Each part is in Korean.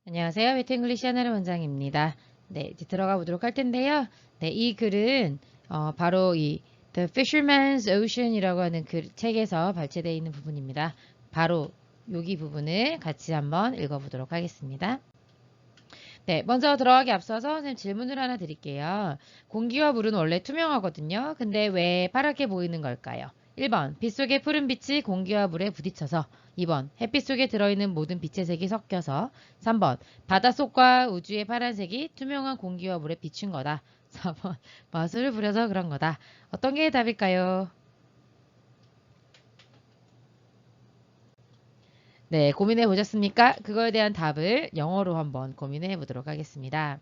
안녕하세요. 웨트잉글리시 하나의 원장입니다. 네, 이제 들어가 보도록 할 텐데요. 네, 이 글은 바로 이 The Fisherman's Ocean이라고 하는 책에서 발췌되어 있는 부분입니다. 바로 여기 부분을 같이 한번 읽어보도록 하겠습니다. 네, 먼저 들어가기 앞서서 선생님 질문을 하나 드릴게요. 공기와 물은 원래 투명하거든요. 근데 왜 파랗게 보이는 걸까요? 1번, 빗속의 푸른 빛이 공기와 물에 부딪혀서. 2번, 햇빛 속에 들어있는 모든 빛의 색이 섞여서. 3번, 바닷속과 우주의 파란색이 투명한 공기와 물에 비춘 거다. 4번, 마술을 부려서 그런 거다. 어떤 게 답일까요? 네, 고민해 보셨습니까? 그거에 대한 답을 영어로 한번 고민해 보도록 하겠습니다.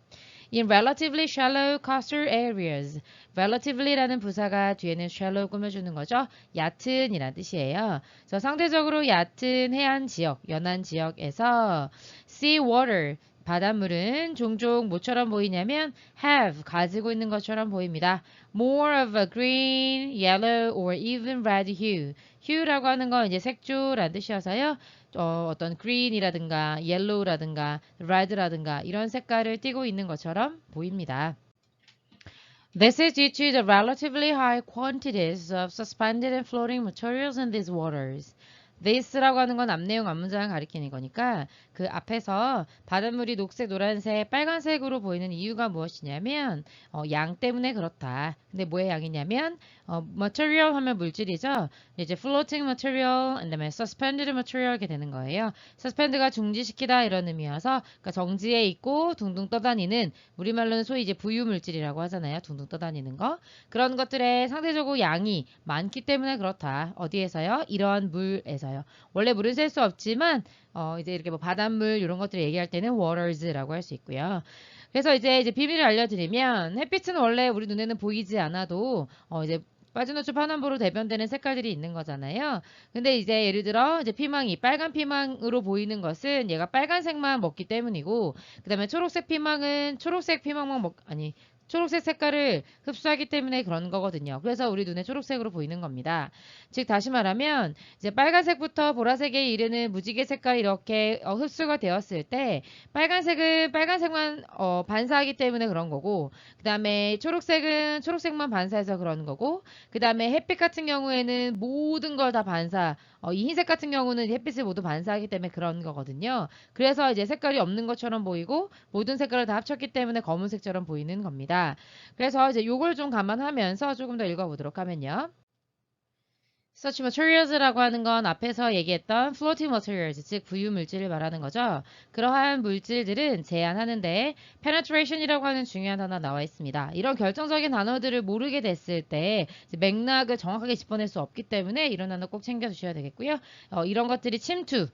In relatively shallow coastal areas, relatively라는 부사가 뒤에는 shallow 꾸며주는 거죠. 얕은이란 뜻이에요. 그래서 상대적으로 얕은 해안 지역, 연안 지역에서 sea water, 바닷물은 종종 뭐처럼 보이냐면 have, 가지고 있는 것처럼 보입니다. More of a green, yellow, or even red hue. hue라고 하는 건 이제 색조라는 뜻이어서요. 어떤 green이라든가 yellow라든가 red라든가 이런 색깔을 띠고 있는 것처럼 보입니다. This is due to the relatively high quantities of suspended and floating materials in these waters. This라고 하는 건 앞내용 앞문장을 가리키는 거니까 그 앞에서 바닷물이 녹색, 노란색, 빨간색으로 보이는 이유가 무엇이냐면 양 때문에 그렇다. 근데 뭐의 양이냐면 material 하면 물질이죠. 이제 floating material, 그다음에 suspended material 이렇게 되는 거예요. suspend가 중지시키다 이런 의미여서 그러니까 정지에 있고 둥둥 떠다니는 우리말로는 소위 이제 부유 물질이라고 하잖아요. 둥둥 떠다니는 거. 그런 것들의 상대적으로 양이 많기 때문에 그렇다. 어디에서요? 이러한 물에서요. 원래 물은 셀 수 없지만 이제 이렇게 뭐 바닷물 이런 것들을 얘기할 때는 waters라고 할 수 있고요. 그래서 이제 비밀을 알려드리면 햇빛은 원래 우리 눈에는 보이지 않아도 이제 빠져노출 파남보로 대변되는 색깔들이 있는 거잖아요. 근데 이제 예를 들어 이제 피망이 빨간 피망으로 보이는 것은 얘가 빨간색만 먹기 때문이고 그다음에 초록색 피망은 초록색 피망만 아니 초록색 색깔을 흡수하기 때문에 그런 거거든요. 그래서 우리 눈에 초록색으로 보이는 겁니다. 즉 다시 말하면 이제 빨간색부터 보라색에 이르는 무지개 색깔이 이렇게 흡수가 되었을 때 빨간색은 빨간색만 반사하기 때문에 그런 거고 그 다음에 초록색은 초록색만 반사해서 그런 거고 그 다음에 햇빛 같은 경우에는 모든 걸 다 반사 이 흰색 같은 경우는 햇빛을 모두 반사하기 때문에 그런 거거든요. 그래서 이제 색깔이 없는 것처럼 보이고 모든 색깔을 다 합쳤기 때문에 검은색처럼 보이는 겁니다. 그래서 이제 요걸 좀 감안하면서 조금 더 읽어보도록 하면요. Such materials라고 하는 건 앞에서 얘기했던 floating materials, 즉 부유 물질을 말하는 거죠. 그러한 물질들은 제한하는데 penetration이라고 하는 중요한 단어 나와 있습니다. 이런 결정적인 단어들을 모르게 됐을 때 맥락을 정확하게 짚어낼 수 없기 때문에 이런 단어 꼭 챙겨주셔야 되겠고요. 이런 것들이 침투,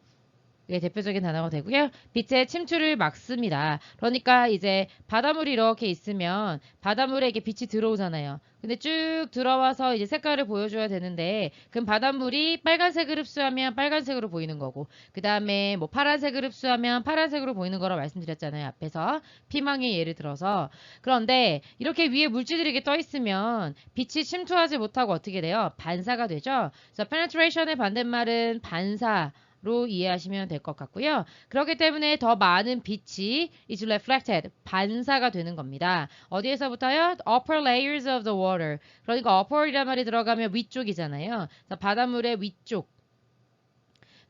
이게 대표적인 단어가 되고요. 빛의 침투를 막습니다. 그러니까 이제 바닷물이 이렇게 있으면 바닷물에 이게 빛이 들어오잖아요. 근데 쭉 들어와서 이제 색깔을 보여줘야 되는데 그럼 바닷물이 빨간색을 흡수하면 빨간색으로 보이는 거고 그 다음에 뭐 파란색을 흡수하면 파란색으로 보이는 거라고 말씀드렸잖아요. 앞에서 피망의 예를 들어서 그런데 이렇게 위에 물질들이 이렇게 떠 있으면 빛이 침투하지 못하고 어떻게 돼요? 반사가 되죠. 그래서 penetration의 반대말은 반사 로 이해하시면 될 것 같고요. 그렇기 때문에 더 많은 빛이 is reflected, 반사가 되는 겁니다. 어디에서부터요? upper layers of the water. 그러니까 upper이란 말이 들어가면 위쪽이잖아요. 그래서 바닷물의 위쪽.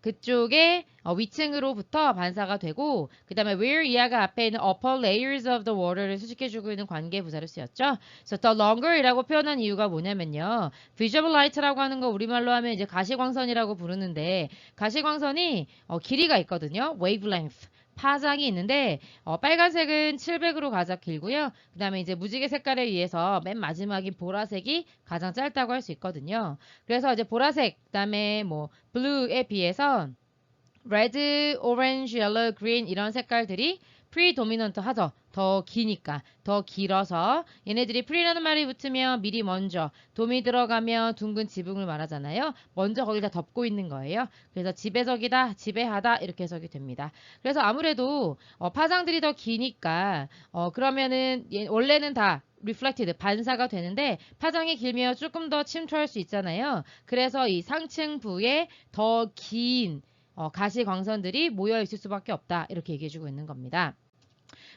그쪽에 위층으로부터 반사가 되고 그 다음에 where 이하가 앞에 있는 upper layers of the water를 수식해주고 있는 관계부사로 쓰였죠. 그래서 the longer이라고 표현한 이유가 뭐냐면요. visible light라고 하는 거 우리말로 하면 이제 가시광선이라고 부르는데 가시광선이 길이가 있거든요. wavelength. 파장이 있는데 빨간색은 700으로 가장 길고요. 그 다음에 이제 무지개 색깔에 의해서 맨 마지막인 보라색이 가장 짧다고 할 수 있거든요. 그래서 이제 보라색, 그 다음에 뭐 blue에 비해서 red, orange, yellow, green 이런 색깔들이 predominant 하죠. 더 기니까. 더 길어서 얘네들이 pre라는 말이 붙으면 미리 먼저 돔이 들어가면 둥근 지붕을 말하잖아요. 먼저 거기다 덮고 있는 거예요. 그래서 지배적이다, 지배하다 이렇게 해석이 됩니다. 그래서 아무래도 파장들이 더 기니까 그러면은 원래는 다 reflected, 반사가 되는데 파장이 길면 조금 더 침투할 수 있잖아요. 그래서 이 상층부에 더 긴 가시 광선들이 모여 있을 수밖에 없다. 이렇게 얘기해주고 있는 겁니다.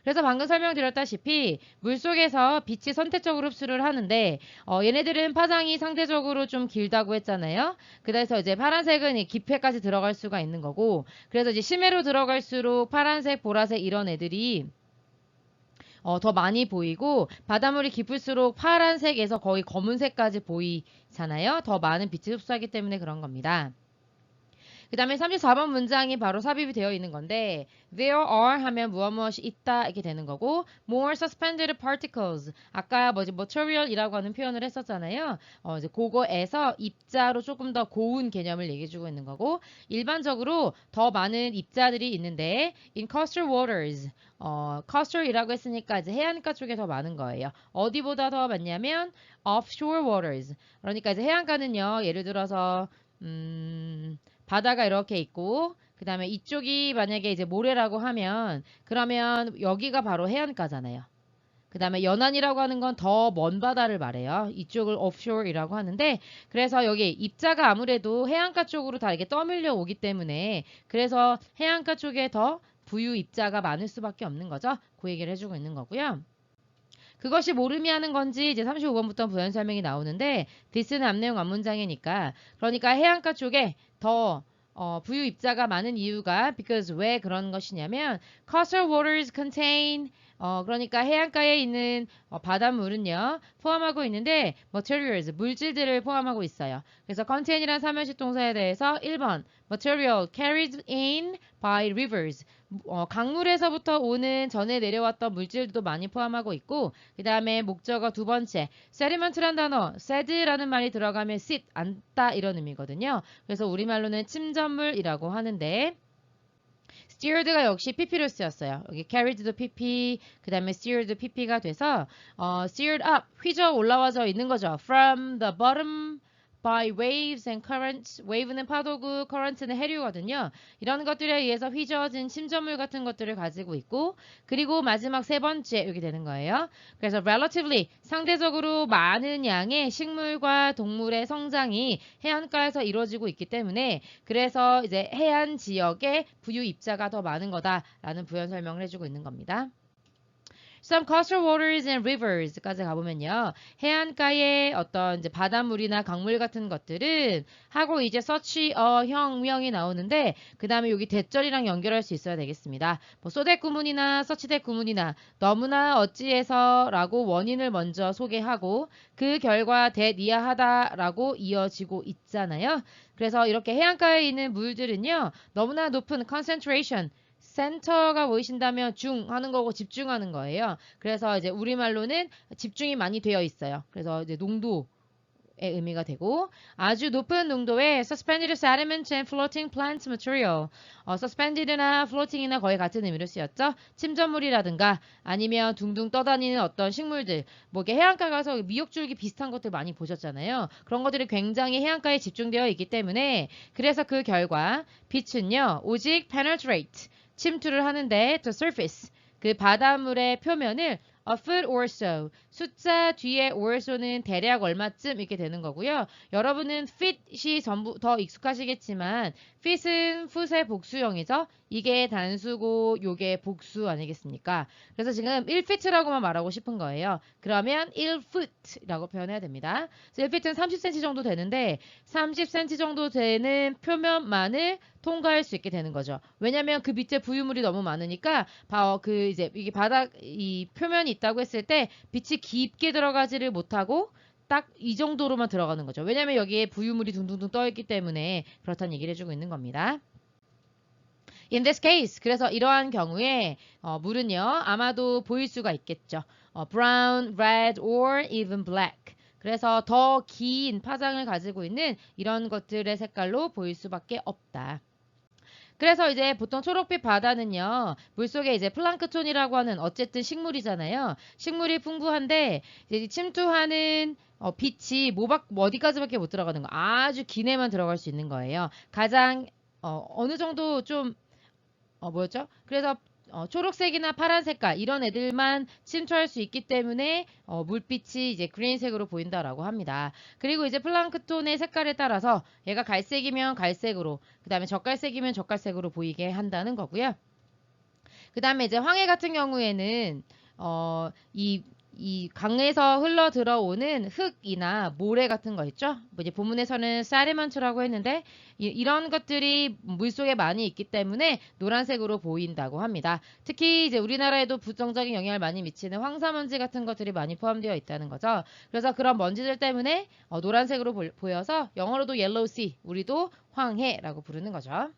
그래서 방금 설명드렸다시피 물속에서 빛이 선택적으로 흡수를 하는데 얘네들은 파장이 상대적으로 좀 길다고 했잖아요. 그래서 이제 파란색은 깊이까지 들어갈 수가 있는 거고 그래서 이제 심해로 들어갈수록 파란색, 보라색 이런 애들이 더 많이 보이고 바닷물이 깊을수록 파란색에서 거의 검은색까지 보이잖아요. 더 많은 빛을 흡수하기 때문에 그런 겁니다. 그 다음에 34번 문장이 바로 삽입이 되어 있는 건데 there are 하면 무엇이 있다 이렇게 되는 거고 more suspended particles 아까 material이라고 하는 표현을 했었잖아요. 이제 그거에서 입자로 조금 더 고운 개념을 얘기해주고 있는 거고 일반적으로 더 많은 입자들이 있는데 in coastal waters coastal이라고 했으니까 이제 해안가 쪽에 더 많은 거예요. 어디보다 더 많냐면 offshore waters 그러니까 이제 해안가는요 예를 들어서 바다가 이렇게 있고 그 다음에 이쪽이 만약에 이제 모래라고 하면 그러면 여기가 바로 해안가잖아요. 그 다음에 연안이라고 하는 건 더 먼 바다를 말해요. 이쪽을 offshore이라고 하는데 그래서 여기 입자가 아무래도 해안가 쪽으로 다 이렇게 떠밀려 오기 때문에 그래서 해안가 쪽에 더 부유 입자가 많을 수밖에 없는 거죠. 그 얘기를 해주고 있는 거고요. 그것이 모름이 하는 건지 이제 35번부터 부연 설명이 나오는데 this는 앞내용 앞문장이니까 그러니까 해안가 쪽에 더 부유 입자가 많은 이유가 because 왜 그런 것이냐면 coastal waters contain 그러니까 해안가에 있는 바닷물은요 포함하고 있는데 materials 물질들을 포함하고 있어요. 그래서 contain이란 사면식 동사에 대해서 1번 material carried in by rivers 강물에서부터 오는 전에 내려왔던 물질도 많이 포함하고 있고 그 다음에 목적어 두 번째 sediment란 단어 sed라는 말이 들어가면 sit 앉다 이런 의미거든요. 그래서 우리말로는 침전물이라고 하는데 steered가 역시 pp로 쓰였어요. 여기 carried도 pp, 그 다음에 steered도 pp가 돼서 steered up, 휘저 올라와져 있는 거죠. from the bottom by waves and currents. wave는 파도고 current는 해류거든요. 이런 것들에 의해서 휘저어진 침전물 같은 것들을 가지고 있고 그리고 마지막 세 번째 이렇게 되는 거예요. 그래서 relatively 상대적으로 많은 양의 식물과 동물의 성장이 해안가에서 이루어지고 있기 때문에 그래서 이제 해안 지역에 부유 입자가 더 많은 거다라는 부연 설명을 해주고 있는 겁니다. Some coastal waters and rivers까지 가보면요. 해안가의 어떤 이제 바닷물이나 강물 같은 것들은 하고 이제 such 형명이 나오는데 그 다음에 여기 대절이랑 연결할 수 있어야 되겠습니다. 뭐 so that 구문이나 such that 구문이나 너무나 어찌해서 라고 원인을 먼저 소개하고 그 결과 that 이하하다라고 이어지고 있잖아요. 그래서 이렇게 해안가에 있는 물들은요. 너무나 높은 concentration 센터가 보이신다면 중 하는 거고 집중하는 거예요. 그래서 이제 우리말로는 집중이 많이 되어 있어요. 그래서 이제 농도의 의미가 되고 아주 높은 농도의 suspended sediment and floating plant material suspended나 floating이나 거의 같은 의미로 쓰였죠. 침전물이라든가 아니면 둥둥 떠다니는 어떤 식물들 뭐 이렇게 해안가 가서 미역줄기 비슷한 것들 많이 보셨잖아요. 그런 것들이 굉장히 해안가에 집중되어 있기 때문에 그래서 그 결과 빛은요 오직 penetrate 침투를 하는데 the surface 그 바닷물의 표면을 a foot or so 숫자 뒤에 or so는 대략 얼마쯤 이렇게 되는 거고요. 여러분은 feet이 전부 더 익숙하시겠지만 feet은 foot의 복수형이죠. 이게 단수고 요게 복수 아니겠습니까? 그래서 지금 1feet라고만 말하고 싶은 거예요. 그러면 1foot라고 표현해야 됩니다. 그래서 1feet은 30cm 정도 되는데 30cm 정도 되는 표면만을 통과할 수 있게 되는 거죠. 왜냐면 그 밑에 부유물이 너무 많으니까 그 이제 이게 바닥 이 표면이 있다고 했을 때 빛이 깊게 들어가지를 못하고 딱 이 정도로만 들어가는 거죠. 왜냐면 여기에 부유물이 둥둥둥 떠 있기 때문에 그렇다는 얘기를 해주고 있는 겁니다. In this case, 그래서 이러한 경우에 물은요 아마도 보일 수가 있겠죠. brown, red, or even black. 그래서 더 긴 파장을 가지고 있는 이런 것들의 색깔로 보일 수밖에 없다. 그래서 이제 보통 초록빛 바다는요 물속에 이제 플랑크톤이라고 하는 어쨌든 식물이잖아요. 식물이 풍부한데 이제 침투하는 빛이 어디까지밖에 못 들어가는 거 아주 긴에만 들어갈 수 있는 거예요. 가장 어느 정도 좀 뭐였죠? 그래서 초록색이나 파란 색깔 이런 애들만 침투할 수 있기 때문에 물빛이 이제 그린색으로 보인다라고 합니다. 그리고 이제 플랑크톤의 색깔에 따라서 얘가 갈색이면 갈색으로, 그 다음에 젓갈색이면 젓갈색으로 보이게 한다는 거고요. 그 다음에 이제 황해 같은 경우에는 이 강에서 흘러 들어오는 흙이나 모래 같은 거 있죠? 뭐 이제 본문에서는 세디먼트라고 했는데 이런 것들이 물속에 많이 있기 때문에 노란색으로 보인다고 합니다. 특히 이제 우리나라에도 부정적인 영향을 많이 미치는 황사먼지 같은 것들이 많이 포함되어 있다는 거죠. 그래서 그런 먼지들 때문에 노란색으로 보여서 영어로도 옐로우 씨, 우리도 황해라고 부르는 거죠.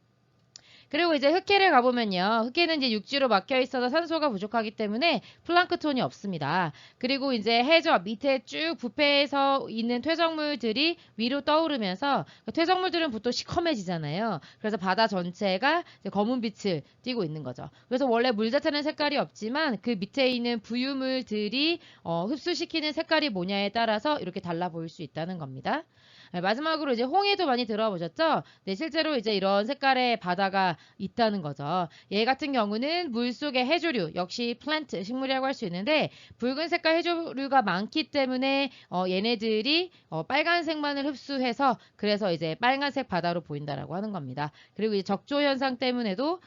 그리고 이제 흑해를 가보면요. 흑해는 이제 육지로 막혀 있어서 산소가 부족하기 때문에 플랑크톤이 없습니다. 그리고 이제 해저 밑에 쭉 부패해서 있는 퇴적물들이 위로 떠오르면서 그 퇴적물들은 보통 시커매지잖아요. 그래서 바다 전체가 이제 검은 빛을 띠고 있는 거죠. 그래서 원래 물 자체는 색깔이 없지만 그 밑에 있는 부유물들이 흡수시키는 색깔이 뭐냐에 따라서 이렇게 달라 보일 수 있다는 겁니다. 네, 마지막으로 이제 홍해도 많이 들어보셨죠? 네, 실제로 이제 이런 색깔의 바다가 있다는 거죠. 얘 같은 경우는 물속의 해조류, 역시 플랜트, 식물이라고 할 수 있는데 붉은 색깔 해조류가 많기 때문에 얘네들이 빨간색만을 흡수해서 그래서 이제 빨간색 바다로 보인다라고 하는 겁니다. 그리고 이제 적조 현상 때문에도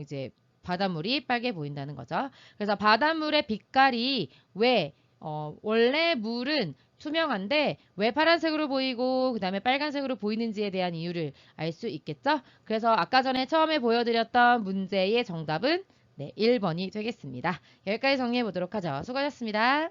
이제 바닷물이 빨개 보인다는 거죠. 그래서 바닷물의 빛깔이 왜 원래 물은 투명한데 왜 파란색으로 보이고 그 다음에 빨간색으로 보이는지에 대한 이유를 알 수 있겠죠? 그래서 아까 전에 처음에 보여드렸던 문제의 정답은 네, 1번이 되겠습니다. 여기까지 정리해 보도록 하죠. 수고하셨습니다.